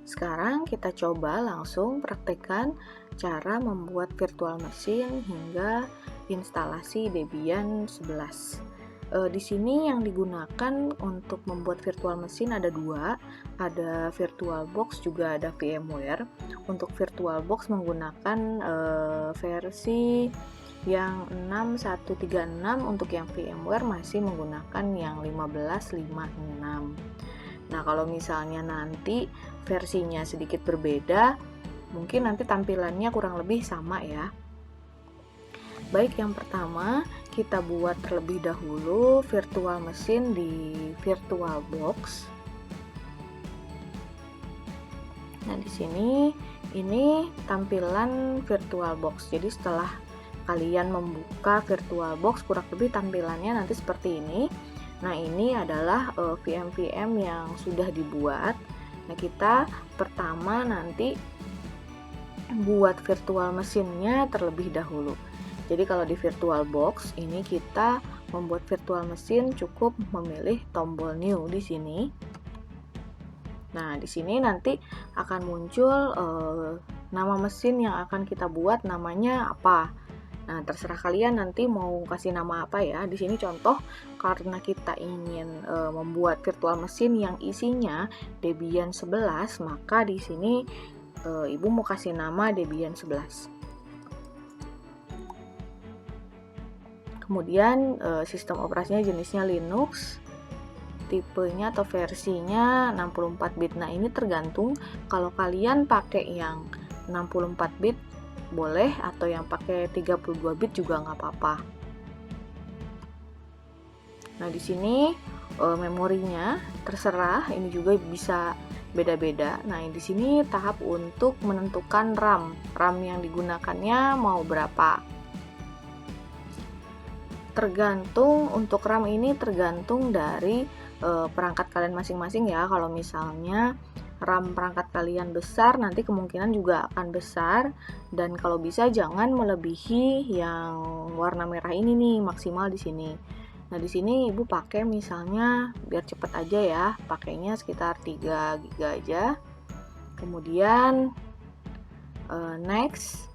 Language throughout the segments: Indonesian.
Sekarang kita coba langsung praktekkan cara membuat virtual machine hingga instalasi Debian 11. Di sini yang digunakan untuk membuat virtual machine ada dua, ada VirtualBox juga ada VMware. Untuk VirtualBox menggunakan versi yang 6136, untuk yang VMware masih menggunakan yang 1556. Nah, kalau misalnya nanti versinya sedikit berbeda, mungkin nanti tampilannya kurang lebih sama ya. Baik, yang pertama kita buat terlebih dahulu virtual machine di VirtualBox. Nah, di sini ini tampilan VirtualBox. Jadi setelah kalian membuka VirtualBox, kurang lebih tampilannya nanti seperti ini. Nah, ini adalah VM-VM yang sudah dibuat. Nah, kita pertama nanti buat virtual machine-nya terlebih dahulu. Jadi kalau di VirtualBox ini kita membuat virtual machine cukup memilih tombol new di sini. Nah, di sini nanti akan muncul nama mesin yang akan kita buat, namanya apa. Nah, terserah kalian nanti mau kasih nama apa ya. Di sini contoh, karena kita ingin membuat virtual machine yang isinya Debian 11, maka di sini Ibu mau kasih nama Debian 11. Kemudian sistem operasinya jenisnya Linux, tipenya atau versinya 64 bit. Nah, ini tergantung, kalau kalian pakai yang 64 bit boleh, atau yang pakai 32 bit juga nggak apa-apa. Nah, di sini memorinya terserah, ini juga bisa beda-beda. Nah, di sini tahap untuk menentukan RAM yang digunakannya mau berapa. Tergantung, untuk RAM ini tergantung dari perangkat kalian masing-masing ya. Kalau misalnya RAM perangkat kalian besar, nanti kemungkinan juga akan besar, dan kalau bisa jangan melebihi yang warna merah ini nih, maksimal di sini. Nah, di sini Ibu pakai misalnya biar cepet aja ya, pakainya sekitar 3 GB aja. Kemudian next.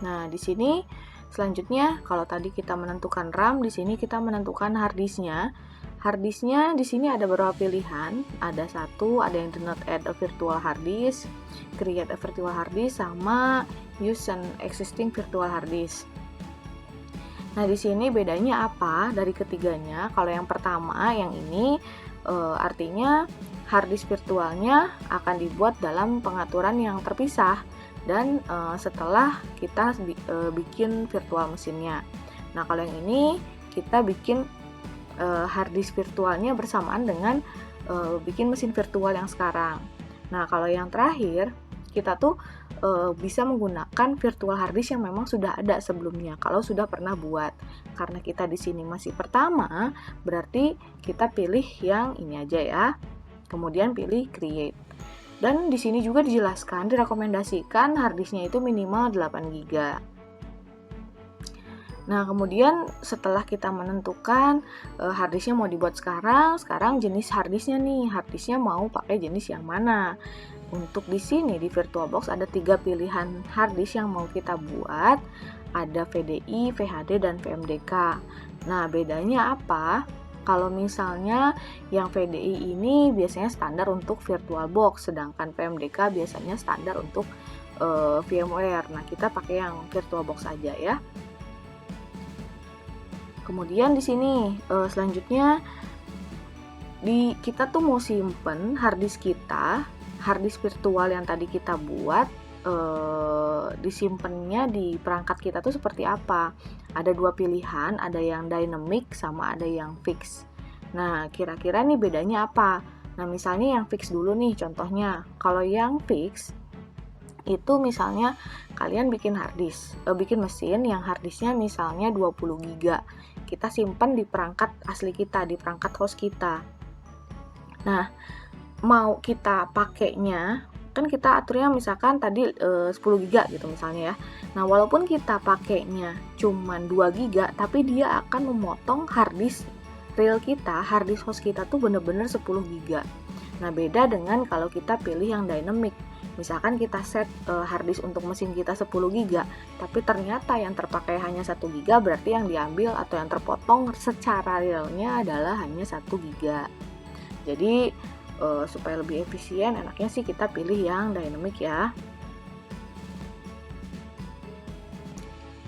Nah, di sini selanjutnya, kalau tadi kita menentukan RAM, di sini kita menentukan harddisknya. Harddisknya di sini ada beberapa pilihan. Ada satu, ada yang do not add a virtual hard disk, create a virtual hard disk, sama use an existing virtual hard disk. Nah, di sini bedanya apa dari ketiganya? Kalau yang pertama, yang ini artinya hard disk virtualnya akan dibuat dalam pengaturan yang terpisah, dan setelah kita bikin virtual mesinnya. Nah, kalau yang ini kita bikin hard disk virtualnya bersamaan dengan bikin mesin virtual yang sekarang. Nah, kalau yang terakhir kita tuh bisa menggunakan virtual hard disk yang memang sudah ada sebelumnya kalau sudah pernah buat. Karena kita di sini masih pertama, berarti kita pilih yang ini aja ya. Kemudian pilih create. Dan di sini juga dijelaskan, direkomendasikan harddisknya itu minimal 8 GB. Nah, kemudian setelah kita menentukan harddisknya mau dibuat sekarang jenis harddisknya nih, harddisknya mau pakai jenis yang mana. Untuk di sini di VirtualBox ada 3 pilihan harddisk yang mau kita buat, ada VDI, VHD, dan VMDK. Nah, bedanya apa? Kalau misalnya yang VDI ini biasanya standar untuk VirtualBox, sedangkan VMDK biasanya standar untuk VMware. Nah, kita pakai yang VirtualBox aja ya. Kemudian di sini selanjutnya kita tuh mau simpen harddisk kita, harddisk virtual yang tadi kita buat, disimpannya di perangkat kita tuh seperti apa. Ada 2 pilihan, ada yang dynamic sama ada yang fix. Nah, kira-kira nih bedanya apa? Nah, misalnya yang fix dulu nih contohnya. Kalau yang fix itu misalnya kalian bikin harddisk, bikin mesin yang harddisknya misalnya 20 GB. Kita simpan di perangkat asli kita, di perangkat host kita. Nah, mau kita pakainya, kan kita aturnya misalkan tadi 10 GB gitu misalnya ya. Nah, walaupun kita pakainya cuman 2 GB, tapi dia akan memotong harddisk real kita, harddisk host kita tuh bener-bener 10 GB. Nah, beda dengan kalau kita pilih yang dynamic. Misalkan kita set harddisk untuk mesin kita 10 GB, tapi ternyata yang terpakai hanya 1 GB, berarti yang diambil atau yang terpotong secara realnya adalah hanya 1 GB. Jadi supaya lebih efisien, enaknya sih kita pilih yang dynamic ya.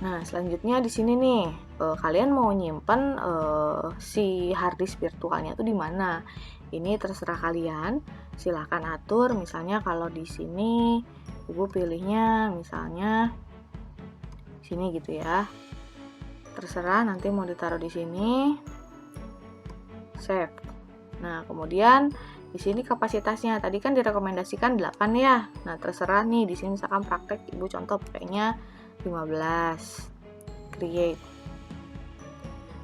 Nah, selanjutnya di sini nih, kalian mau nyimpen si harddisk virtualnya itu di mana? Ini terserah kalian. Silahkan atur. Misalnya kalau di sini Ibu pilihnya misalnya sini gitu ya. Terserah nanti mau ditaruh di sini. Save. Nah, kemudian di sini kapasitasnya tadi kan direkomendasikan 8 ya. Nah, terserah nih di sini misalkan praktek Ibu contoh pakainya 15. Create.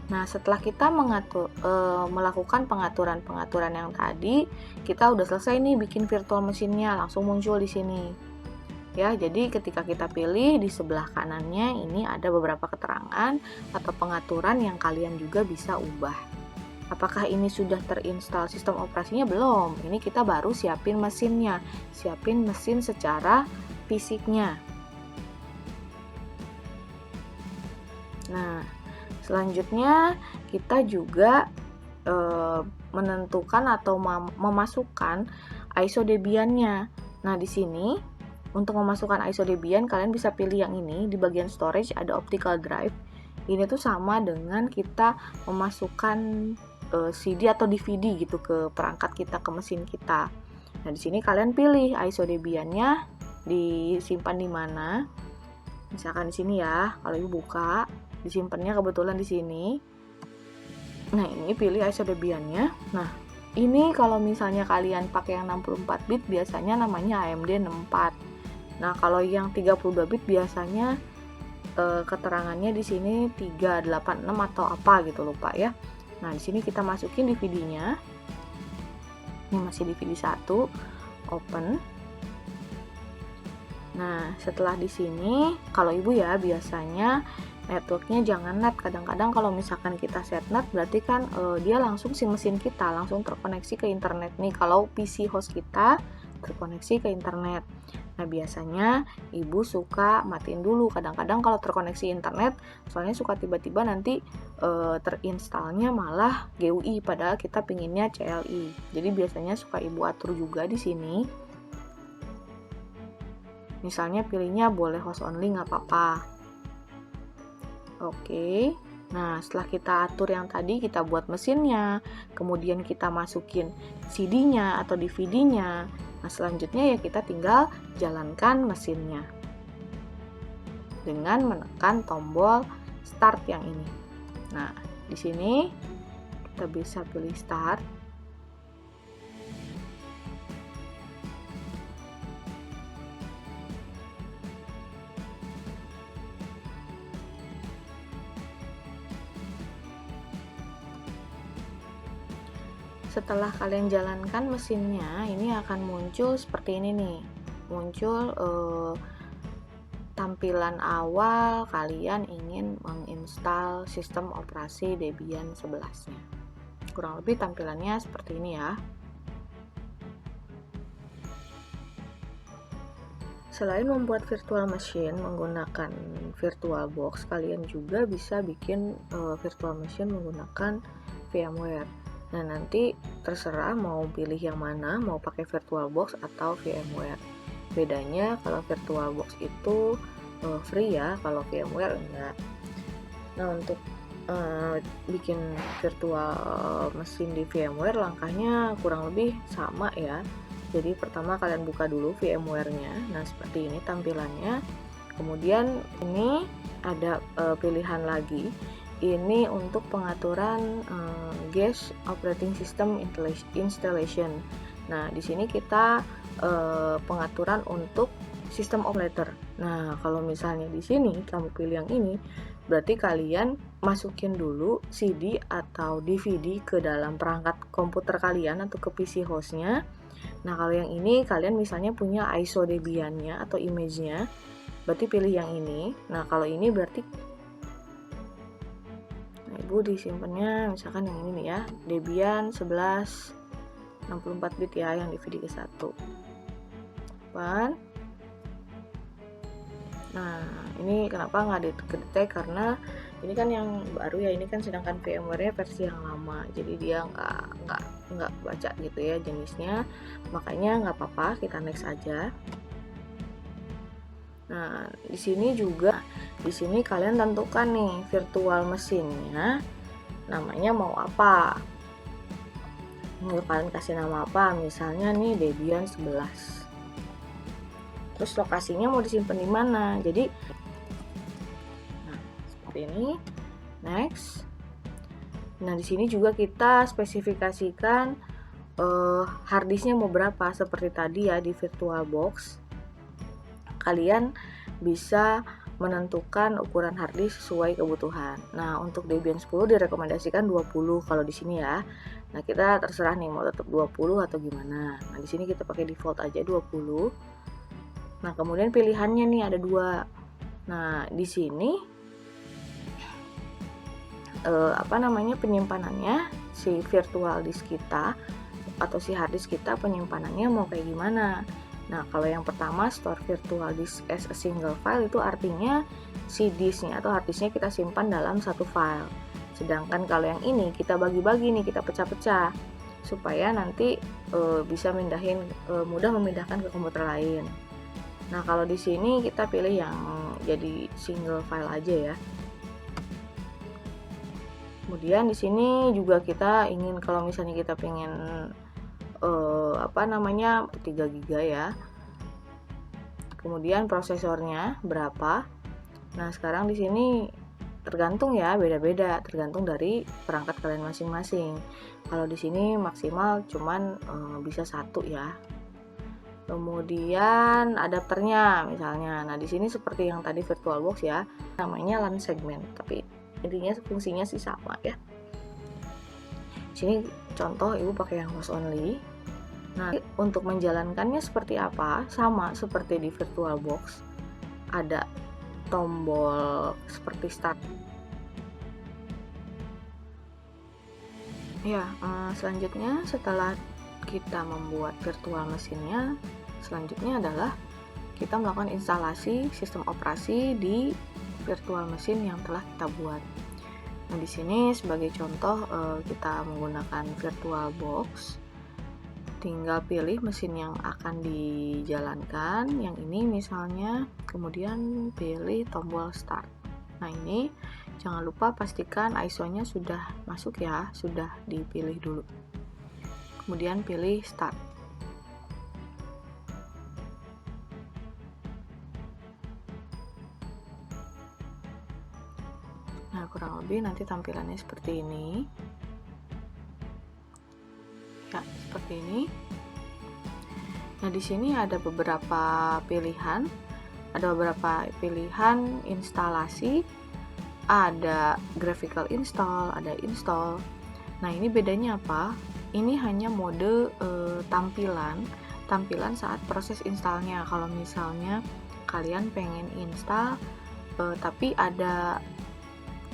Nah, setelah kita melakukan pengaturan-pengaturan yang tadi, kita udah selesai nih bikin virtual mesinnya, langsung muncul di sini. Ya, jadi ketika kita pilih di sebelah kanannya ini ada beberapa keterangan atau pengaturan yang kalian juga bisa ubah. Apakah ini sudah terinstall sistem operasinya? Belum. Ini kita baru siapin mesinnya, siapin mesin secara fisiknya. Nah, selanjutnya kita juga menentukan atau memasukkan ISO Debian-nya. Nah, di sini untuk memasukkan ISO Debian kalian bisa pilih yang ini, di bagian storage ada optical drive. Ini tuh sama dengan kita memasukkan CD atau DVD gitu ke perangkat kita, ke mesin kita. Nah, di sini kalian pilih ISO Debian-nya disimpan di mana. Misalkan di sini ya, kalau Ibu buka disimpannya kebetulan di sini. Nah, ini pilih ISO Debian-nya. Nah, ini kalau misalnya kalian pakai yang 64 bit biasanya namanya AMD 64. Nah, kalau yang 32 bit biasanya keterangannya di sini 386 atau apa gitu, lupa ya. Nah, di sini kita masukin DVD-nya. Ini masih DVD 1. Open. Nah, setelah di sini kalau Ibu ya biasanya networknya jangan net. Kadang-kadang kalau misalkan kita set net berarti kan dia langsung si mesin kita langsung terkoneksi ke internet nih. Kalau PC host kita terkoneksi ke internet. Nah, biasanya Ibu suka matiin dulu. Kadang-kadang kalau terkoneksi internet, soalnya suka tiba-tiba nanti terinstallnya malah GUI padahal kita pinginnya CLI. Jadi biasanya suka Ibu atur juga di sini. Misalnya pilihnya boleh host only, nggak apa-apa. Oke. Nah, setelah kita atur yang tadi, kita buat mesinnya, kemudian kita masukin CD-nya atau DVD-nya. Nah, selanjutnya ya kita tinggal jalankan mesinnya dengan menekan tombol start yang ini. Nah, di sini kita bisa pilih start. Setelah kalian jalankan mesinnya, ini akan muncul seperti ini nih. Muncul tampilan awal kalian ingin menginstal sistem operasi Debian 11-nya. Kurang lebih tampilannya seperti ini ya. Selain membuat virtual machine menggunakan VirtualBox, kalian juga bisa bikin virtual machine menggunakan VMware. Nah, nanti terserah mau pilih yang mana, mau pakai VirtualBox atau VMware. Bedanya kalau VirtualBox itu free ya, kalau VMware enggak. Nah, untuk bikin virtual mesin di VMware langkahnya kurang lebih sama ya. Jadi pertama kalian buka dulu VMware-nya. Nah, seperti ini tampilannya. Kemudian ini ada pilihan lagi. Ini untuk pengaturan GES Operating System Installation. Nah, di sini kita pengaturan untuk sistem operator. Nah, kalau misalnya di sini kamu pilih yang ini, berarti kalian masukin dulu CD atau DVD ke dalam perangkat komputer kalian atau ke PC hostnya. Nah, kalau yang ini kalian misalnya punya ISO Debian-nya atau image-nya, berarti pilih yang ini. Nah, kalau ini berarti Ibu disimpannya misalkan yang ini nih ya, Debian 11 64 bit ya yang DVD ke 1. Open. Nah, ini kenapa nggak di-detect, karena ini kan yang baru ya, ini kan sedangkan VMware-nya versi yang lama, jadi dia nggak baca gitu ya jenisnya, makanya nggak apa-apa, kita next aja. Nah, di sini kalian tentukan nih virtual mesinnya namanya mau apa. Mau kalian kasih nama apa? Misalnya nih Debian 11. Terus lokasinya mau disimpan di mana? Jadi seperti ini. Next. Nah, di sini juga kita spesifikasikan harddisknya mau berapa, seperti tadi ya di VirtualBox. Kalian bisa menentukan ukuran harddisk sesuai kebutuhan. Nah, untuk Debian 10 direkomendasikan 20 kalau di sini ya. Nah, kita terserah nih mau tetap 20 atau gimana. Nah, di sini kita pakai default aja 20. Nah, kemudian pilihannya nih ada 2. Nah, di sini penyimpanannya si virtual disk kita atau si harddisk kita penyimpanannya mau kayak gimana. Nah, kalau yang pertama store virtual disk as a single file itu artinya si disknya atau harddisknya kita simpan dalam satu file. Sedangkan kalau yang ini kita bagi-bagi nih, kita pecah-pecah supaya nanti bisa mudah memindahkan ke komputer lain. Nah, kalau di sini kita pilih yang jadi single file aja ya. Kemudian di sini juga kita ingin kalau misalnya kita pengen 3 GB ya. Kemudian prosesornya berapa? Nah, sekarang di sini tergantung ya, beda-beda, tergantung dari perangkat kalian masing-masing. Kalau di sini maksimal cuman bisa 1 ya. Kemudian adapternya misalnya. Nah, di sini seperti yang tadi VirtualBox ya, namanya LAN segment, tapi intinya fungsinya sih sama ya. Sini contoh ibu pakai yang host only. Nah, untuk menjalankannya seperti apa? Sama seperti di VirtualBox. Ada tombol seperti start. Ya, selanjutnya setelah kita membuat virtual mesinnya, selanjutnya adalah kita melakukan instalasi sistem operasi di virtual mesin yang telah kita buat. Nah, di sini sebagai contoh kita menggunakan VirtualBox. Tinggal pilih mesin yang akan dijalankan, yang ini misalnya, kemudian pilih tombol start. Nah, ini jangan lupa pastikan ISO-nya sudah masuk ya, sudah dipilih dulu. Kemudian pilih start. Nah, kurang lebih nanti tampilannya seperti ini. Ya, seperti ini. Nah, di sini ada beberapa pilihan. Ada beberapa pilihan instalasi. Ada graphical install, ada install. Nah, ini bedanya apa? Ini hanya mode tampilan saat proses installnya. Kalau misalnya kalian pengen install tapi ada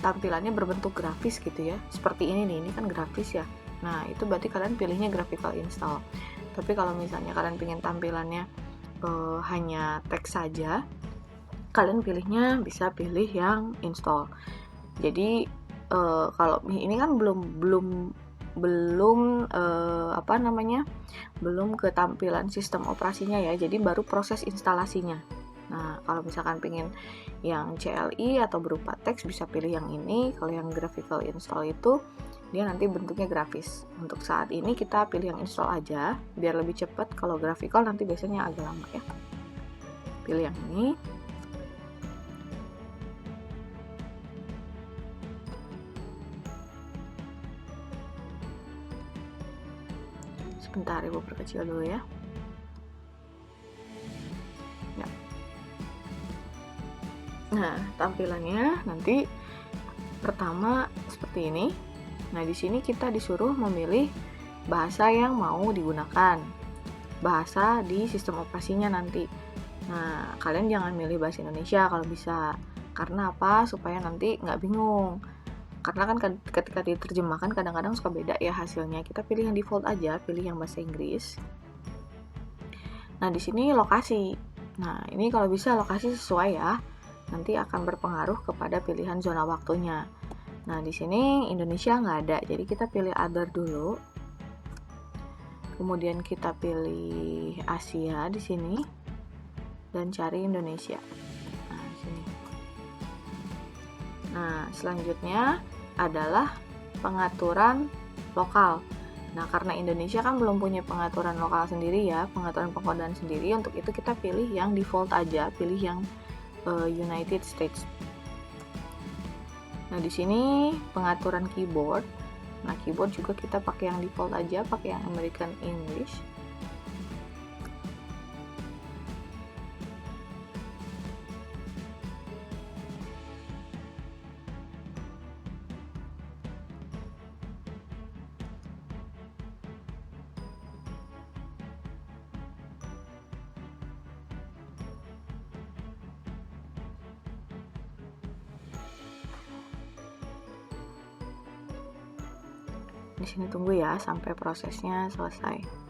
tampilannya berbentuk grafis gitu ya, seperti ini nih, ini kan grafis ya. Nah, itu berarti kalian pilihnya graphical install. Tapi kalau misalnya kalian pengen tampilannya hanya teks saja, kalian pilihnya bisa pilih yang install. Jadi kalau ini kan belum ke tampilan sistem operasinya ya, jadi baru proses instalasinya. Nah, kalau misalkan pengen yang CLI atau berupa teks bisa pilih yang ini. Kalau yang graphical install itu dia nanti bentuknya grafis. Untuk saat ini kita pilih yang install aja biar lebih cepat. Kalau graphical nanti biasanya agak lama ya. Pilih yang ini. Sebentar, ibu perkecil dulu ya. Nah, tampilannya nanti pertama seperti ini. Nah, di sini kita disuruh memilih bahasa yang mau digunakan, bahasa di sistem operasinya nanti. Nah, kalian jangan milih bahasa Indonesia kalau bisa. Karena apa? Supaya nanti nggak bingung. karena kan ketika diterjemahkan kadang-kadang suka beda ya hasilnya. Kita pilih yang default aja, pilih yang bahasa Inggris. Nah, di sini lokasi. Nah, ini kalau bisa lokasi sesuai ya. Nanti akan berpengaruh kepada pilihan zona waktunya. Nah, di sini Indonesia nggak ada, jadi kita pilih other dulu. Kemudian kita pilih Asia di sini dan cari Indonesia. Nah, di sini. Nah, selanjutnya adalah pengaturan lokal. Nah, karena Indonesia kan belum punya pengaturan lokal sendiri ya, pengaturan pengkodaan sendiri. Untuk itu kita pilih yang default aja, pilih yang United States. Nah, di sini pengaturan keyboard. Nah, keyboard juga kita pakai yang default aja, pakai yang American English. Di sini tunggu ya sampai prosesnya selesai.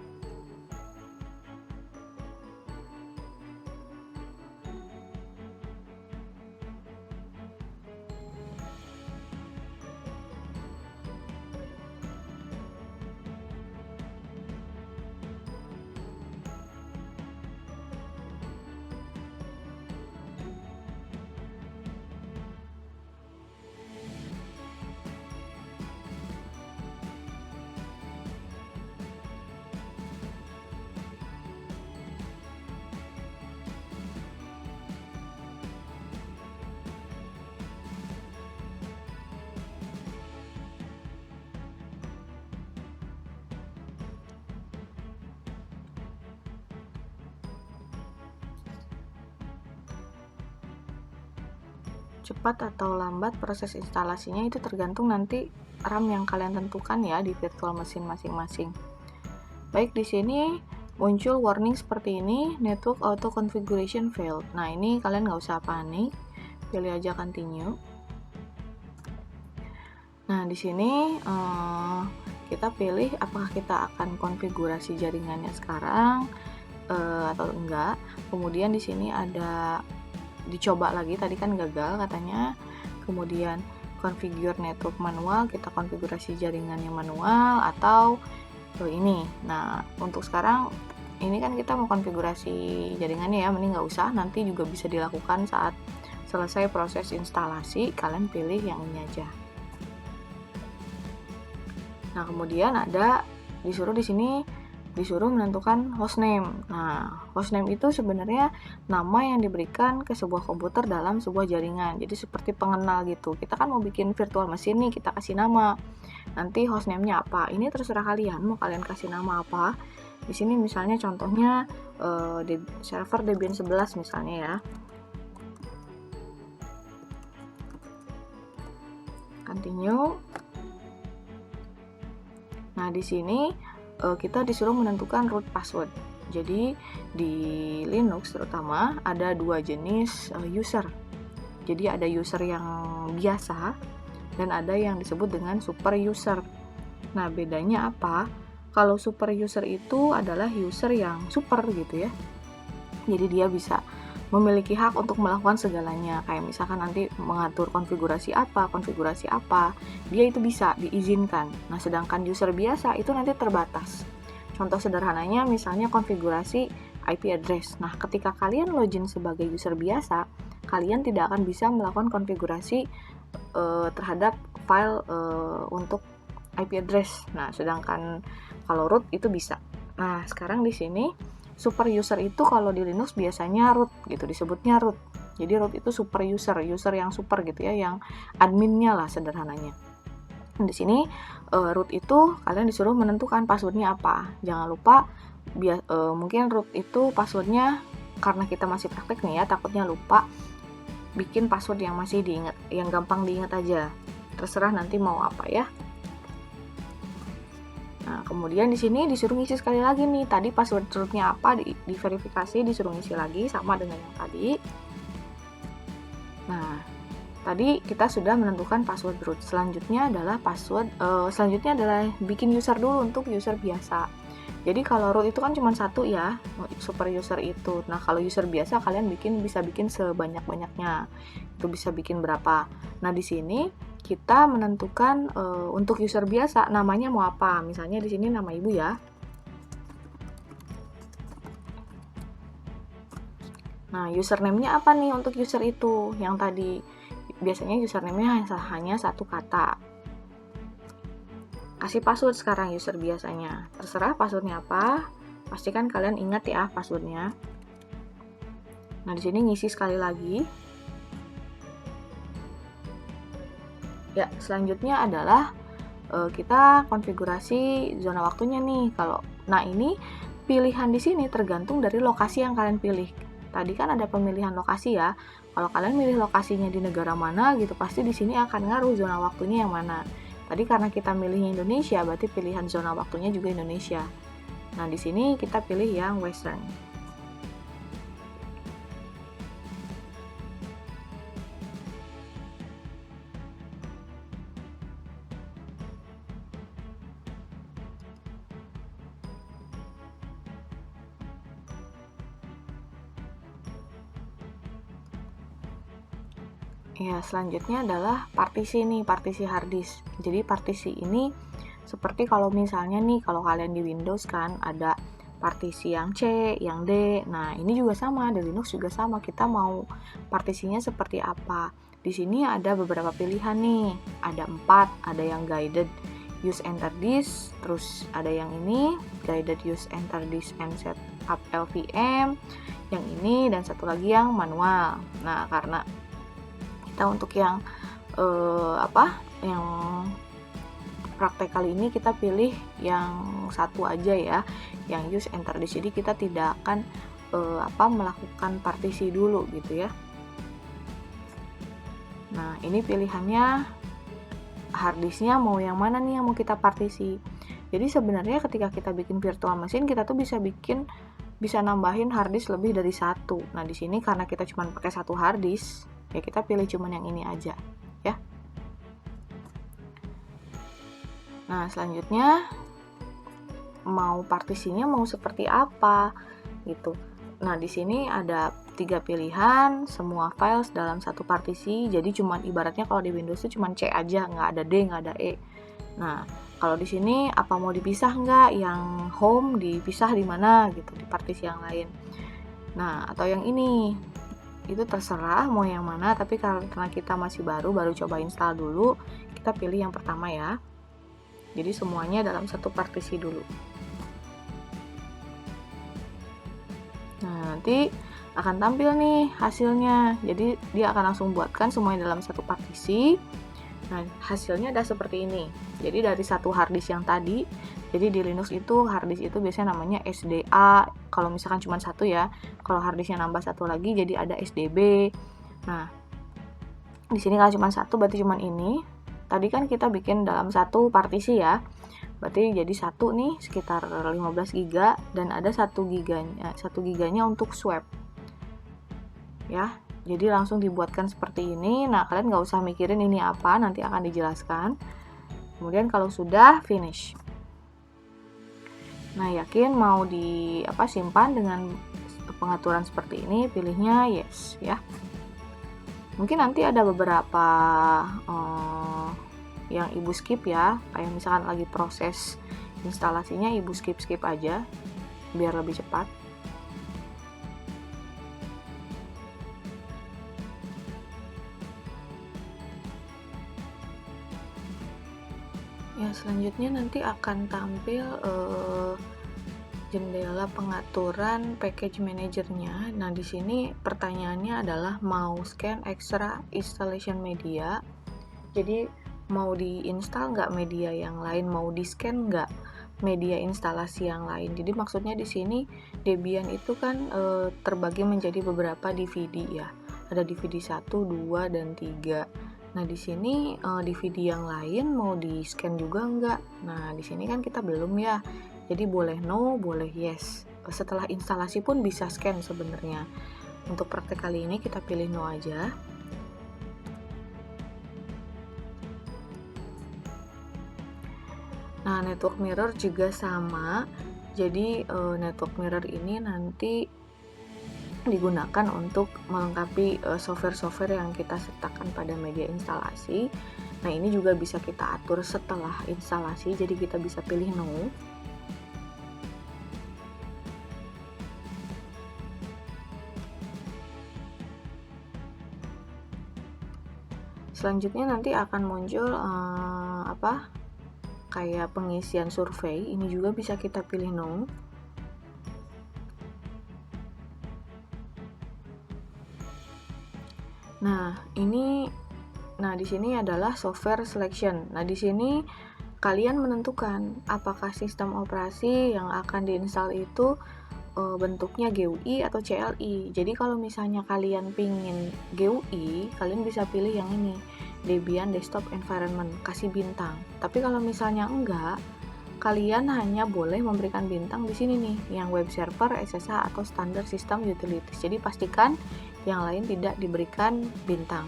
Cepat atau lambat proses instalasinya itu tergantung nanti RAM yang kalian tentukan ya di virtual machine masing-masing. Baik, di sini muncul warning seperti ini, network auto configuration failed. Nah, ini kalian nggak usah panik, pilih aja continue. Nah, di sini kita pilih apakah kita akan konfigurasi jaringannya sekarang atau enggak. Kemudian di sini ada dicoba lagi, tadi kan gagal katanya. Kemudian configure network manual, kita konfigurasi jaringannya manual atau ini. Nah, untuk sekarang ini kan kita mau konfigurasi jaringannya ya, mending nggak usah, nanti juga bisa dilakukan saat selesai proses instalasi. Kalian pilih yang ini aja. Nah, kemudian ada disuruh di sini disuruh menentukan hostname. Nah, hostname itu sebenarnya nama yang diberikan ke sebuah komputer dalam sebuah jaringan. Jadi seperti pengenal gitu. Kita kan mau bikin virtual machine nih, kita kasih nama. Nanti hostname-nya apa? Ini terserah kalian mau kalian kasih nama apa. Di sini misalnya contohnya server Debian 11 misalnya ya. Continue. Nah, di sini kita disuruh menentukan root password. Jadi di Linux terutama ada dua jenis user. Jadi ada user yang biasa dan ada yang disebut dengan super user. Nah, bedanya apa? Kalau super user itu adalah user yang super gitu ya. Jadi dia bisa memiliki hak untuk melakukan segalanya. Kayak misalkan nanti mengatur konfigurasi apa, dia itu bisa diizinkan. Nah, sedangkan user biasa itu nanti terbatas. Contoh sederhananya misalnya konfigurasi IP address. Nah, ketika kalian login sebagai user biasa, kalian tidak akan bisa melakukan konfigurasi terhadap file untuk IP address. Nah, sedangkan kalau root itu bisa. Nah, sekarang di sini super user itu kalau di Linux biasanya root gitu, disebutnya root. Jadi root itu super user yang super gitu ya, yang adminnya lah sederhananya. Di sini root itu kalian disuruh menentukan passwordnya apa. Jangan lupa mungkin root itu passwordnya, karena kita masih praktek nih ya, takutnya lupa, bikin password yang masih diingat, yang gampang diingat aja. Terserah nanti mau apa ya. Nah, kemudian di sini disuruh ngisi sekali lagi nih. Tadi password rootnya apa, diverifikasi, disuruh ngisi lagi sama dengan yang tadi. Nah, Tadi kita sudah menentukan password root. Selanjutnya adalah bikin user dulu untuk user biasa. Jadi kalau root itu kan cuma satu ya, super user itu. Nah, kalau user biasa kalian bisa bikin sebanyak-banyaknya. Itu bisa bikin berapa. Nah, di sini kita menentukan untuk user biasa namanya mau apa. Misalnya di sini nama ibu ya. Nah, username-nya apa nih untuk user itu? Yang tadi biasanya username-nya hanya satu kata. Kasih password sekarang user biasanya. Terserah passwordnya apa. Pastikan kalian ingat ya passwordnya. Nah, di sini ngisi sekali lagi. Ya, selanjutnya adalah kita konfigurasi zona waktunya nih. Nah, ini pilihan di sini tergantung dari lokasi yang kalian pilih. Tadi kan ada pemilihan lokasi ya. Kalau kalian milih lokasinya di negara mana gitu, pasti di sini akan ngaruh zona waktunya yang mana. Tadi karena kita milihnya Indonesia, berarti pilihan zona waktunya juga Indonesia. Nah, di sini kita pilih yang Western. Ya, selanjutnya adalah partisi nih, partisi harddisk. Jadi partisi ini seperti kalau misalnya nih, kalau kalian di Windows kan ada partisi yang C, yang D. Nah, ini juga sama, di Linux juga sama. Kita mau partisinya seperti apa. Di sini ada beberapa pilihan nih. Ada 4, ada yang guided use enter disk, terus ada yang ini guided use enter disk and set up LVM, yang ini, dan satu lagi yang manual. Nah, karena kita untuk yang yang praktek kali ini kita pilih yang satu aja ya, yang use enter disk. Jadi kita tidak akan melakukan partisi dulu gitu ya. Nah, ini pilihannya harddisknya mau yang mana nih yang mau kita partisi. Jadi sebenarnya ketika kita bikin virtual machine, kita tuh bisa nambahin harddisk lebih dari satu. Nah, di sini karena kita cuma pakai satu harddisk, ya kita pilih cuman yang ini aja ya. Nah, selanjutnya mau partisinya mau seperti apa gitu. Nah, di sini ada 3 pilihan, semua files dalam satu partisi. Jadi cuman ibaratnya kalau di Windows itu cuman C aja, nggak ada D, nggak ada E. Nah, kalau di sini apa mau dipisah nggak? Yang home dipisah di mana gitu, di partisi yang lain. Nah, atau yang ini, itu terserah mau yang mana, tapi karena kita masih baru coba install dulu, kita pilih yang pertama ya. Jadi semuanya dalam satu partisi dulu. Nah, nanti akan tampil nih hasilnya. Jadi dia akan langsung buatkan semuanya dalam satu partisi. Nah, hasilnya ada seperti ini. Jadi dari satu harddisk yang tadi, jadi di Linux itu harddisk itu biasanya namanya SDA. Kalau misalkan cuma satu ya. Kalau harddisknya nambah satu lagi jadi ada SDB. Nah, di sini kalau cuma satu berarti cuma ini. Tadi kan kita bikin dalam satu partisi ya. Berarti jadi satu nih sekitar 15 GB dan ada 1 giganya untuk swap. Ya. Jadi langsung dibuatkan seperti ini. Nah, kalian nggak usah mikirin ini apa, nanti akan dijelaskan. Kemudian kalau sudah finish. Nah, yakin mau simpan dengan pengaturan seperti ini, pilihnya yes ya. Mungkin nanti ada beberapa yang ibu skip ya, kayak misalkan lagi proses instalasinya ibu skip aja biar lebih cepat. Ya, selanjutnya nanti akan tampil jendela pengaturan package manajernya. Nah, di sini pertanyaannya adalah mau scan extra installation media. Jadi mau diinstal nggak media yang lain, mau di scan nggak media instalasi yang lain. Jadi maksudnya di sini Debian itu kan terbagi menjadi beberapa DVD ya. Ada DVD 1, 2, dan 3. Nah, di sini DVD yang lain mau di-scan juga enggak? Nah, di sini kan kita belum ya. Jadi boleh no, boleh yes. Setelah instalasi pun bisa scan sebenarnya. Untuk praktek kali ini kita pilih no aja. Nah, network mirror juga sama. Jadi network mirror ini nanti digunakan untuk melengkapi software-software yang kita sertakan pada media instalasi. Nah, ini juga bisa kita atur setelah instalasi, jadi kita bisa pilih no. Selanjutnya nanti akan muncul kayak pengisian survei. Ini juga bisa kita pilih no. Nah, di sini adalah software selection. Nah, di sini kalian menentukan apakah sistem operasi yang akan diinstal itu bentuknya GUI atau CLI. Jadi kalau misalnya kalian pingin GUI, kalian bisa pilih yang ini, Debian Desktop Environment, kasih bintang. Tapi kalau misalnya enggak, kalian hanya boleh memberikan bintang di sini nih, yang web server, SSH atau standar system utilities. Jadi pastikan yang lain tidak diberikan bintang.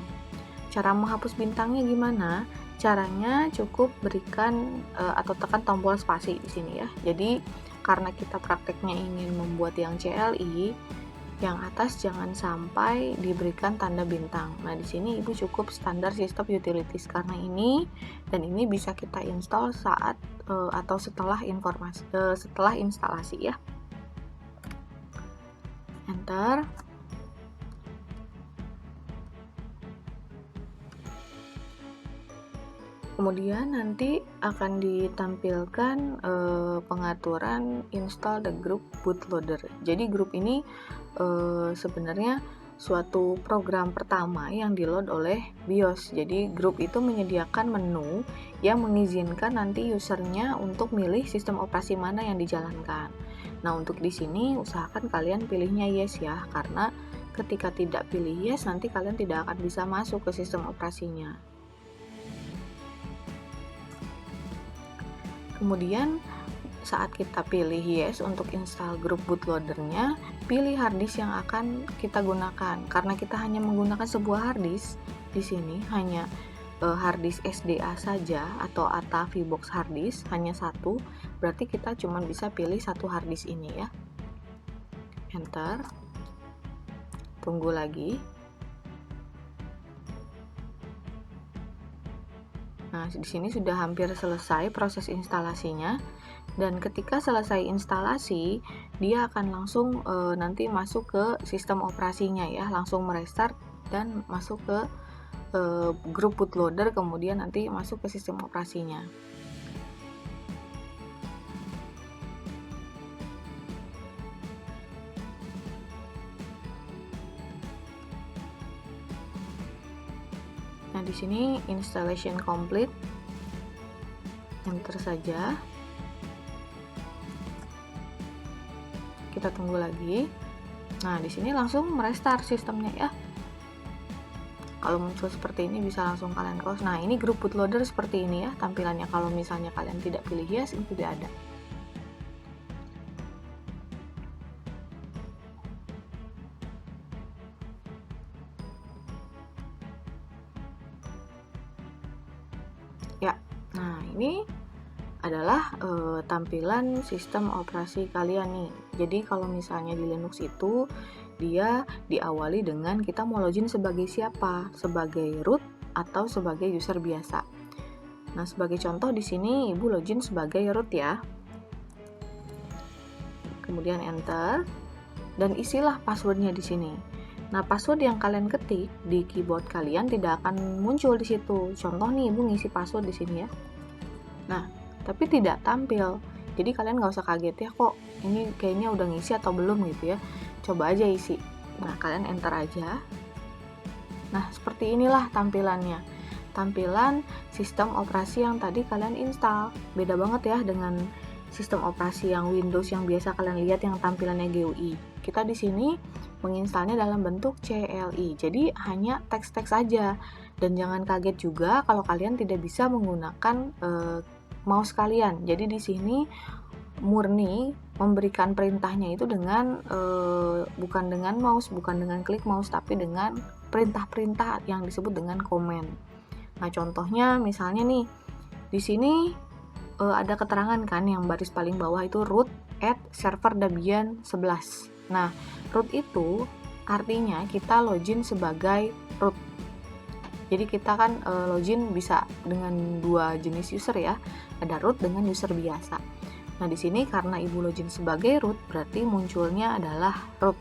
Cara menghapus bintangnya gimana? Caranya cukup berikan atau tekan tombol spasi di sini ya. Jadi karena kita prakteknya ingin membuat yang CLI, yang atas jangan sampai diberikan tanda bintang. Nah, di sini Ibu cukup standar system utilities karena ini, dan ini bisa kita install saat atau setelah instalasi ya. Enter. Kemudian nanti akan ditampilkan pengaturan install the group bootloader. Jadi grup ini sebenarnya suatu program pertama yang di-load oleh BIOS. Jadi grup itu menyediakan menu yang mengizinkan nanti usernya untuk milih sistem operasi mana yang dijalankan. Nah, untuk di sini usahakan kalian pilihnya yes ya, karena ketika tidak pilih yes nanti kalian tidak akan bisa masuk ke sistem operasinya. Kemudian saat kita pilih yes untuk install grup bootloadernya, pilih harddisk yang akan kita gunakan. Karena kita hanya menggunakan sebuah harddisk, di sini hanya harddisk SDA saja atau ATA VBox harddisk hanya satu, berarti kita cuma bisa pilih satu harddisk ini ya. Enter. Tunggu lagi. Nah, di sini sudah hampir selesai proses instalasinya, dan ketika selesai instalasi, dia akan langsung nanti masuk ke sistem operasinya ya, langsung merestart dan masuk ke grup bootloader, kemudian nanti masuk ke sistem operasinya. Nah, di sini installation complete. Enter saja. Kita tunggu lagi. Nah, di sini langsung merestart sistemnya ya. Kalau muncul seperti ini bisa langsung kalian close. Nah, ini grup bootloader seperti ini ya tampilannya. Kalau misalnya kalian tidak pilih yes, ini tidak ada. Ya, nah ini adalah tampilan sistem operasi kalian nih. Jadi kalau misalnya di Linux itu dia diawali dengan kita mau login sebagai siapa? Sebagai root atau sebagai user biasa. Nah, sebagai contoh di sini Ibu login sebagai root ya. Kemudian enter dan isilah passwordnya di sini. Nah, password yang kalian ketik di keyboard kalian tidak akan muncul di situ. Contoh nih, Ibu ngisi password di sini ya. Nah, tapi tidak tampil. Jadi kalian nggak usah kaget ya, kok ini kayaknya udah ngisi atau belum gitu ya. Coba aja isi. Nah, kalian enter aja. Nah, seperti inilah tampilannya. Tampilan sistem operasi yang tadi kalian install. Beda banget ya dengan sistem operasi yang Windows yang biasa kalian lihat yang tampilannya GUI. Kita di sini menginstalnya dalam bentuk CLI. Jadi hanya teks-teks saja. Dan jangan kaget juga kalau kalian tidak bisa menggunakan mouse kalian. Jadi di sini murni memberikan perintahnya itu dengan bukan dengan mouse, bukan dengan klik mouse, tapi dengan perintah-perintah yang disebut dengan command. Nah, contohnya misalnya nih, di sini ada keterangan kan yang baris paling bawah itu root at server Debian 11. Nah, root itu artinya kita login sebagai root. Jadi kita kan login bisa dengan dua jenis user ya. Ada root dengan user biasa. Nah, di sini karena Ibu login sebagai root, berarti munculnya adalah root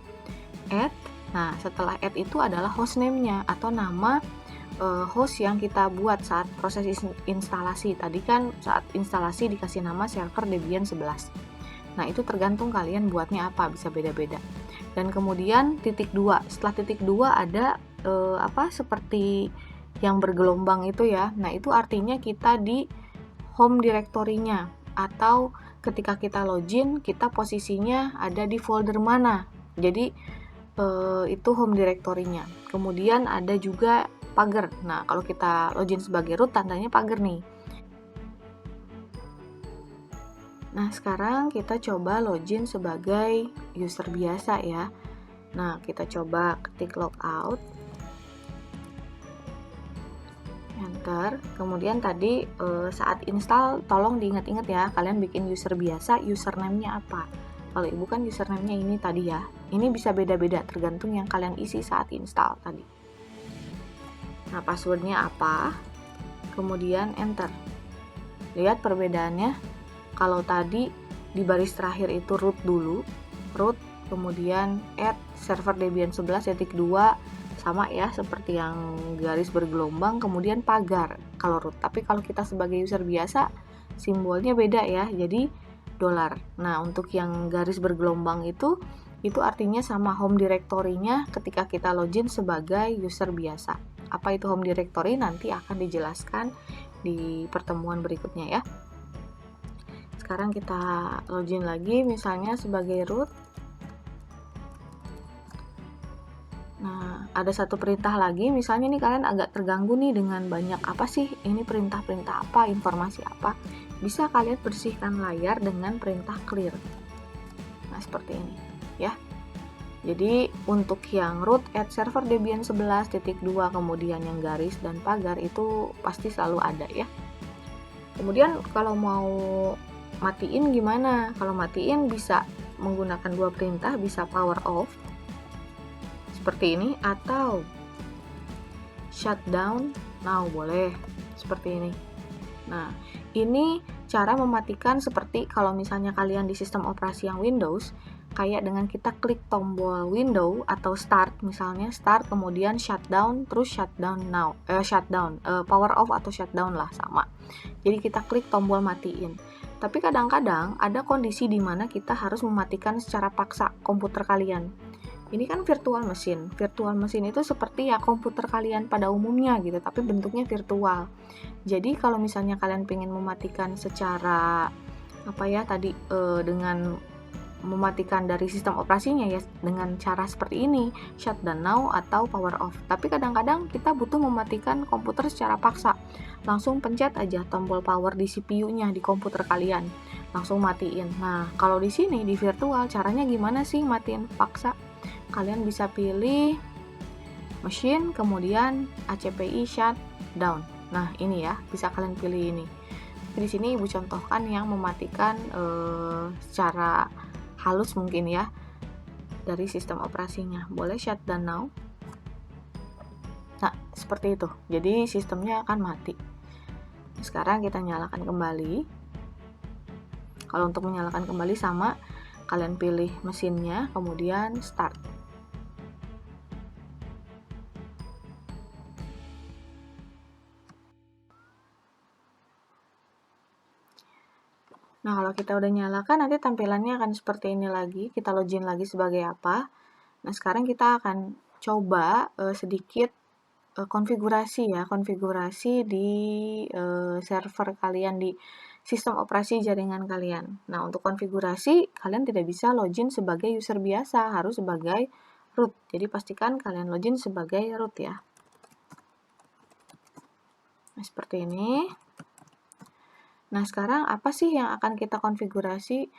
at. Nah, setelah at itu adalah hostname-nya atau nama host yang kita buat saat proses instalasi. Tadi kan saat instalasi dikasih nama server Debian 11. Nah, itu tergantung kalian buatnya apa, bisa beda-beda. Dan kemudian titik 2. Setelah titik 2 ada seperti yang bergelombang itu ya. Nah, itu artinya kita di home directory-nya, atau ketika kita login, kita posisinya ada di folder mana. Jadi itu home directory-nya. Kemudian ada juga pagar. Nah, kalau kita login sebagai root, tandanya pagar nih. Nah, sekarang kita coba login sebagai user biasa ya. Nah, kita coba ketik logout, enter. Kemudian tadi saat install, tolong diingat-ingat ya, kalian bikin user biasa, username-nya apa. Kalau Ibu kan username-nya ini tadi ya. Ini bisa beda-beda tergantung yang kalian isi saat install tadi. Nah, passwordnya apa, kemudian enter. Lihat perbedaannya. Kalau tadi di baris terakhir itu root dulu, root, kemudian add server Debian 11.2, sama ya seperti yang garis bergelombang, kemudian pagar kalau root. Tapi kalau kita sebagai user biasa, simbolnya beda ya, jadi $. Nah, untuk yang garis bergelombang itu artinya sama home directory-nya ketika kita login sebagai user biasa. Apa itu home directory nanti akan dijelaskan di pertemuan berikutnya ya. Sekarang kita login lagi misalnya sebagai root. Nah, ada satu perintah lagi, misalnya nih kalian agak terganggu nih dengan banyak apa sih, ini perintah-perintah apa, informasi apa. Bisa kalian bersihkan layar dengan perintah clear. Nah, seperti ini ya. Jadi untuk yang root at server Debian 11.2 kemudian yang garis dan pagar itu pasti selalu ada ya. Kemudian kalau mau matiin gimana? Kalau matiin bisa menggunakan dua perintah, bisa power off seperti ini atau shutdown now, boleh seperti ini. Nah, ini cara mematikan seperti kalau misalnya kalian di sistem operasi yang Windows, kayak dengan kita klik tombol window atau start, misalnya start kemudian shutdown terus shutdown now, power off atau shutdown lah sama. Jadi kita klik tombol matiin. Tapi kadang-kadang ada kondisi di mana kita harus mematikan secara paksa komputer kalian. Ini kan virtual machine. Virtual machine itu seperti ya komputer kalian pada umumnya gitu, tapi bentuknya virtual. Jadi kalau misalnya kalian pengen mematikan secara dengan mematikan dari sistem operasinya ya dengan cara seperti ini, shutdown now atau power off. Tapi kadang-kadang kita butuh mematikan komputer secara paksa. Langsung pencet aja tombol power di CPU-nya di komputer kalian. Langsung matiin. Nah, kalau di sini di virtual caranya gimana sih matiin paksa? Kalian bisa pilih machine kemudian ACPI shutdown. Nah, ini ya, bisa kalian pilih ini. Di sini Ibu contohkan yang mematikan secara halus mungkin ya dari sistem operasinya. Boleh shutdown now. Nah, seperti itu. Jadi sistemnya akan mati. Sekarang kita nyalakan kembali. Kalau untuk menyalakan kembali sama, kalian pilih mesinnya, kemudian start. Nah, kalau kita udah nyalakan, nanti tampilannya akan seperti ini lagi. Kita login lagi sebagai apa. Nah, sekarang kita akan coba sedikit konfigurasi ya. Konfigurasi di server kalian, di sistem operasi jaringan kalian. Nah, untuk konfigurasi, kalian tidak bisa login sebagai user biasa, harus sebagai root. Jadi, pastikan kalian login sebagai root ya. Nah, seperti ini. Nah, sekarang apa sih yang akan kita konfigurasi?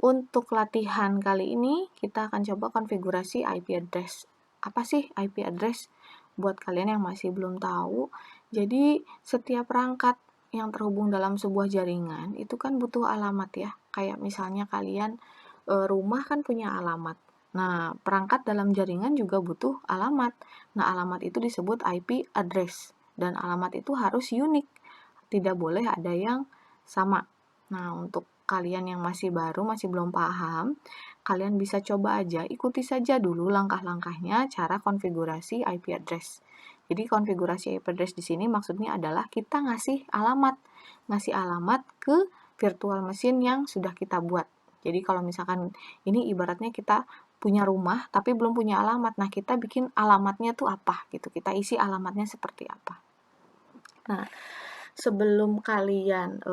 Untuk latihan kali ini, kita akan coba konfigurasi IP address. Apa sih IP address? Buat kalian yang masih belum tahu, jadi setiap perangkat yang terhubung dalam sebuah jaringan itu kan butuh alamat ya. Kayak misalnya kalian rumah kan punya alamat. Nah, perangkat dalam jaringan juga butuh alamat. Nah, alamat itu disebut IP address dan alamat itu harus unik. Tidak boleh ada yang sama. Nah, untuk kalian yang masih baru, masih belum paham, kalian bisa coba aja, ikuti saja dulu langkah-langkahnya cara konfigurasi IP address. Jadi konfigurasi IP address di sini maksudnya adalah kita ngasih alamat ke virtual machine yang sudah kita buat. Jadi kalau misalkan ini ibaratnya kita punya rumah tapi belum punya alamat, nah kita bikin alamatnya tuh apa gitu, kita isi alamatnya seperti apa. Nah, sebelum kalian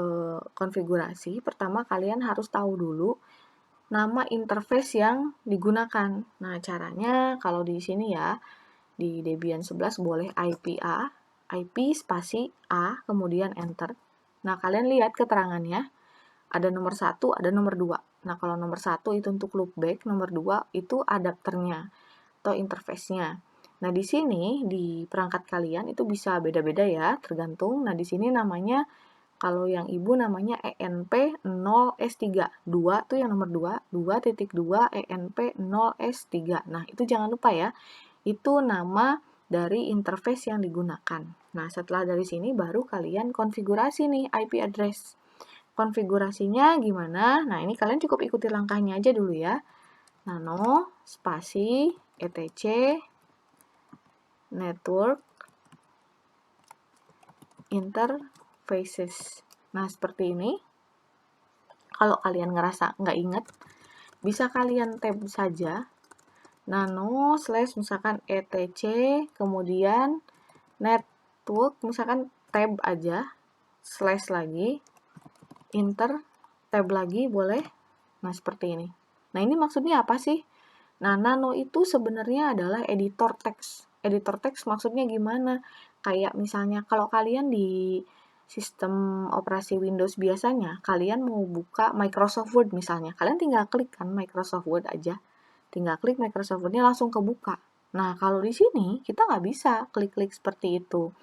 konfigurasi, pertama kalian harus tahu dulu nama interface yang digunakan. Nah, caranya kalau di sini ya, di Debian 11 boleh IP A, IP spasi A, kemudian enter. Nah, kalian lihat keterangannya, ada nomor 1, ada nomor 2. Nah, kalau nomor 1 itu untuk loopback, nomor 2 itu adapternya atau interface-nya. Nah, di sini di perangkat kalian itu bisa beda-beda ya, tergantung. Nah, di sini namanya kalau yang ibu namanya ENP0S3. 2 tuh yang nomor 2, 2.2 ENP0S3. Nah, itu jangan lupa ya. Itu nama dari interface yang digunakan. Nah, setelah dari sini baru kalian konfigurasi nih IP address. Konfigurasinya gimana? Nah, ini kalian cukup ikuti langkahnya aja dulu ya. Nano, spasi, etc, network, interfaces. Nah, seperti ini. Kalau kalian ngerasa nggak inget, bisa kalian tab saja nano slash misalkan etc, kemudian network, misalkan tab aja, slash lagi, enter, tab lagi boleh. Nah, seperti ini. Nah, ini maksudnya apa sih? Nah, nano itu sebenarnya adalah editor teks. Editor teks maksudnya gimana? Kayak misalnya kalau kalian di sistem operasi Windows biasanya, kalian mau buka Microsoft Word misalnya, kalian tinggal klik kan Microsoft Word aja. Tinggal klik Microsoft Word-nya langsung kebuka. Nah, kalau di sini kita nggak bisa klik-klik seperti itu.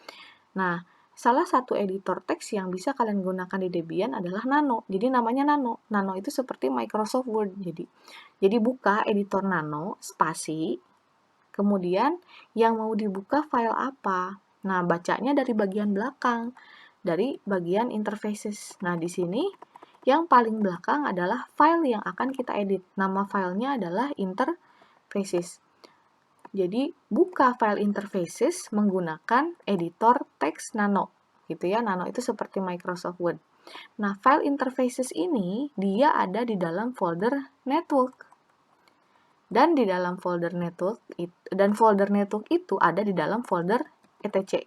Nah, salah satu editor teks yang bisa kalian gunakan di Debian adalah Nano. Jadi namanya Nano. Nano itu seperti Microsoft Word. Jadi buka editor Nano, spasi, kemudian yang mau dibuka file apa. Nah, bacanya dari bagian belakang, dari bagian interfaces. Nah, di sini yang paling belakang adalah file yang akan kita edit. Nama filenya adalah interfaces. Jadi, buka file interfaces menggunakan editor teks Nano. Gitu ya, Nano itu seperti Microsoft Word. Nah, file interfaces ini dia ada di dalam folder network. Dan di dalam folder network itu ada di dalam folder etc.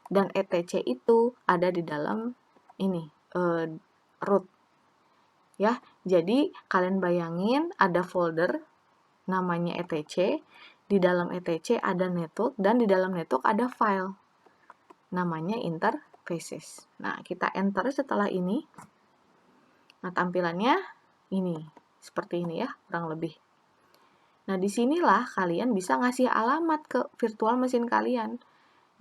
Dan etc itu ada di dalam ini root. Ya, jadi kalian bayangin ada folder namanya etc. Di dalam etc ada network dan di dalam network ada file namanya interfaces. Nah, kita enter setelah ini. Nah, tampilannya ini seperti ini ya, kurang lebih. Nah, disinilah kalian bisa ngasih alamat ke virtual mesin kalian.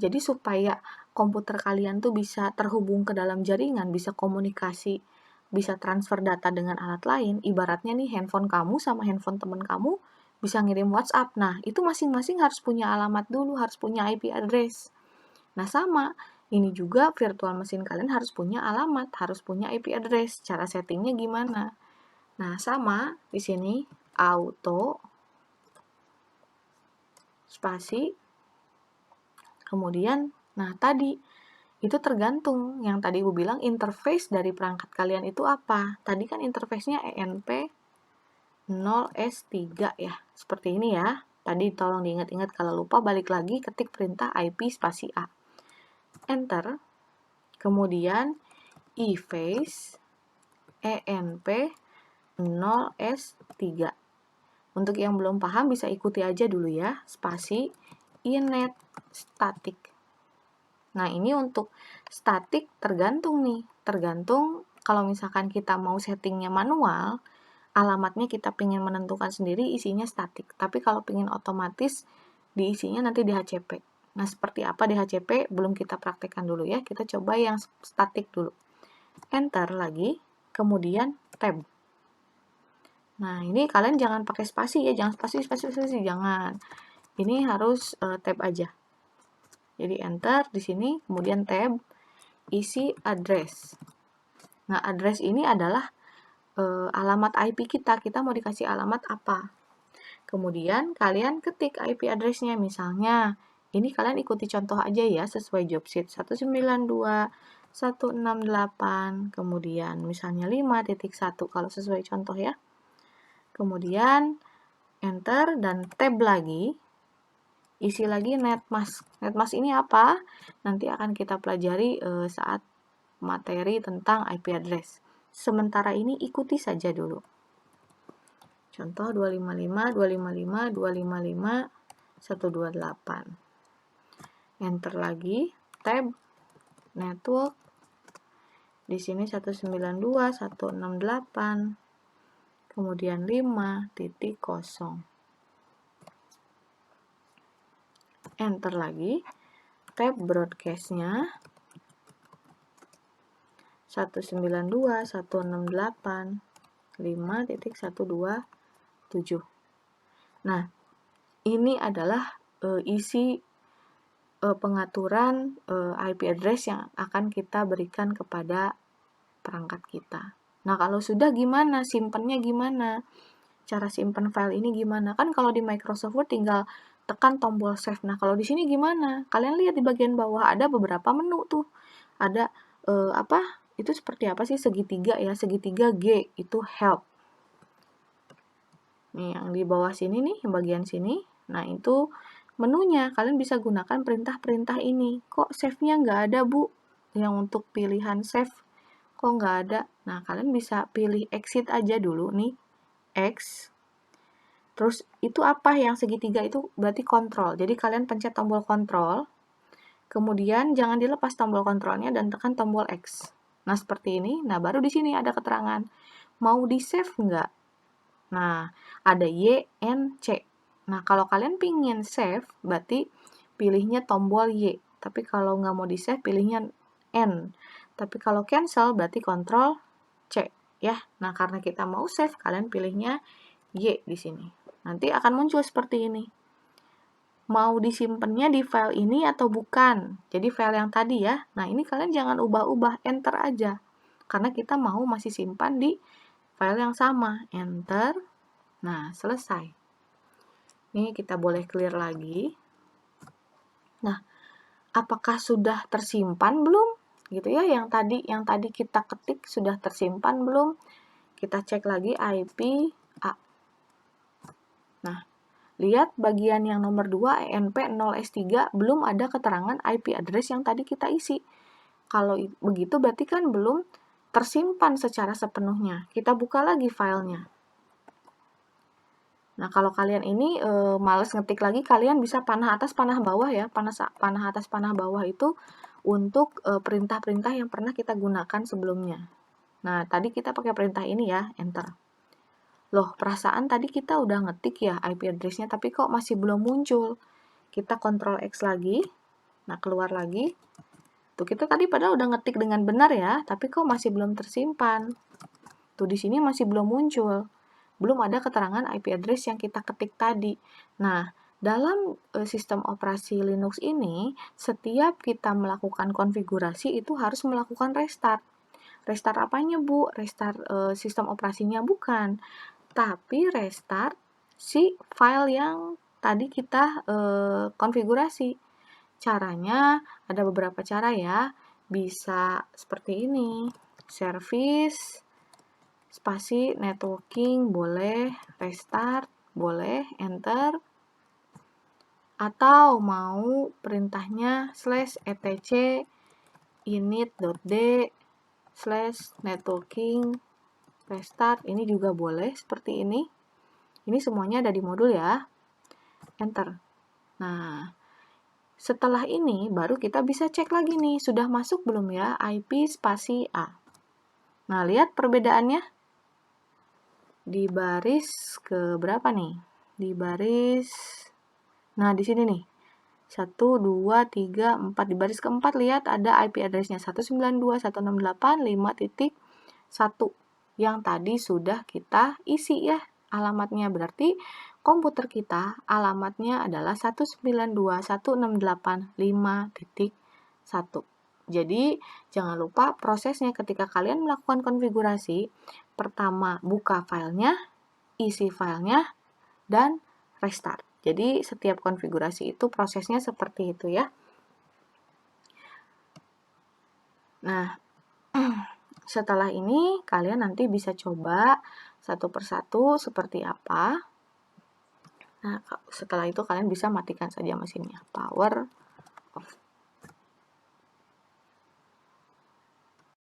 Jadi supaya komputer kalian tuh bisa terhubung ke dalam jaringan, bisa komunikasi, bisa transfer data dengan alat lain. Ibaratnya nih handphone kamu sama handphone teman kamu bisa ngirim WhatsApp. Nah, itu masing-masing harus punya alamat dulu, harus punya IP address. Nah, sama. Ini juga virtual mesin kalian harus punya alamat, harus punya IP address. Cara settingnya gimana? Nah, sama di sini auto spasi, kemudian, nah tadi, itu tergantung, yang tadi Ibu bilang interface dari perangkat kalian itu apa. Tadi kan interface-nya ENP0S3 ya, seperti ini ya. Tadi tolong diingat-ingat, kalau lupa balik lagi ketik perintah IP spasi A. Enter, kemudian eFace ENP0S3. Untuk yang belum paham bisa ikuti aja dulu ya, spasi inet static. Nah, ini untuk static tergantung nih, tergantung kalau misalkan kita mau settingnya manual, alamatnya kita pengen menentukan sendiri, isinya static. Tapi kalau pengen otomatis, diisinya nanti di HCP. Nah, seperti apa DHCP belum kita praktekkan dulu ya. Kita coba yang statik dulu. Enter lagi, kemudian tab. Nah, ini kalian jangan pakai spasi ya, jangan spasi, jangan. Ini harus tab aja. Jadi enter di sini, kemudian tab, isi address. Nah, address ini adalah alamat IP kita. Kita mau dikasih alamat apa? Kemudian kalian ketik IP address-nya, misalnya ini kalian ikuti contoh aja ya sesuai job sheet 192.168, kemudian misalnya 5.1 kalau sesuai contoh ya. Kemudian enter dan tab lagi, isi lagi netmask. Netmask ini apa? Nanti akan kita pelajari saat materi tentang IP address. Sementara ini ikuti saja dulu. Contoh 255, 255, 255, 128. Enter lagi, tab, network. Di sini 192.168, kemudian 5.0. Enter lagi, tab broadcast-nya 192.168, 5.127. Nah, ini adalah isi pengaturan IP address yang akan kita berikan kepada perangkat kita. Nah, kalau sudah gimana? Simpennya gimana? Cara simpen file ini gimana? Kan kalau di Microsoft Word tinggal tekan tombol save. Nah, kalau di sini gimana? Kalian lihat di bagian bawah ada beberapa menu tuh. Ada apa? Itu seperti apa sih? Segitiga ya, segitiga G itu help. Nih, yang di bawah sini nih, yang bagian sini. Nah, itu menunya. Kalian bisa gunakan perintah-perintah ini. Kok save-nya nggak ada, Bu? Yang untuk pilihan save, kok nggak ada? Nah, kalian bisa pilih exit aja dulu nih. X. Terus, itu apa yang segitiga itu? Berarti kontrol. Jadi, kalian pencet tombol kontrol. Kemudian, jangan dilepas tombol kontrolnya dan tekan tombol X. Nah, seperti ini. Nah, baru di sini ada keterangan. Mau di-save nggak? Nah, ada Y, N, C. Nah, kalau kalian pingin save, berarti pilihnya tombol Y. Tapi kalau nggak mau di-save, pilihnya N. Tapi kalau cancel, berarti kontrol C. Ya, nah karena kita mau save, kalian pilihnya Y di sini. Nanti akan muncul seperti ini. Mau disimpannya di file ini atau bukan? Jadi file yang tadi ya. Nah, ini kalian jangan ubah-ubah, enter aja. Karena kita mau masih simpan di file yang sama. Enter. Nah, selesai. Ini kita boleh clear lagi. Nah, apakah sudah tersimpan belum? Gitu ya, yang tadi kita ketik sudah tersimpan belum? Kita cek lagi IP A. Nah, lihat bagian yang nomor 2 ENP0S3 belum ada keterangan IP address yang tadi kita isi. Kalau begitu berarti kan belum tersimpan secara sepenuhnya. Kita buka lagi filenya. Nah, kalau kalian ini males ngetik lagi, kalian bisa panah atas, panah bawah ya. Panah atas, panah bawah itu untuk perintah-perintah yang pernah kita gunakan sebelumnya. Nah, tadi kita pakai perintah ini ya, enter. Loh, perasaan tadi kita udah ngetik ya IP address-nya, tapi kok masih belum muncul. Kita Ctrl X lagi. Nah, keluar lagi. Tuh, kita tadi padahal udah ngetik dengan benar ya, tapi kok masih belum tersimpan. Tuh, di sini masih belum muncul. Belum ada keterangan IP address yang kita ketik tadi. Nah, dalam sistem operasi Linux ini, setiap kita melakukan konfigurasi itu harus melakukan restart. Restart apanya, Bu? Restart sistem operasinya bukan, tapi restart si file yang tadi kita konfigurasi. Caranya ada beberapa cara ya. Bisa seperti ini. Service spasi networking boleh, restart boleh, enter, atau mau perintahnya /etc init.d/networking restart, ini juga boleh seperti ini. Ini semuanya ada di modul ya. Enter. Nah, setelah ini baru kita bisa cek lagi nih, sudah masuk belum ya IP spasi A. Nah, lihat perbedaannya. Di baris ke berapa nih? Di baris, nah di sini nih, 1, 2, 3, 4. Di baris keempat lihat ada IP address-nya 192.168.5.1 yang tadi sudah kita isi ya alamatnya. Berarti komputer kita alamatnya adalah 192.168.5.1. Jadi jangan lupa prosesnya ketika kalian melakukan konfigurasi, pertama buka filenya, isi filenya, dan restart. Jadi setiap konfigurasi itu prosesnya seperti itu ya. Nah, setelah ini kalian nanti bisa coba satu persatu seperti apa. Nah, setelah itu kalian bisa matikan saja mesinnya. Power off.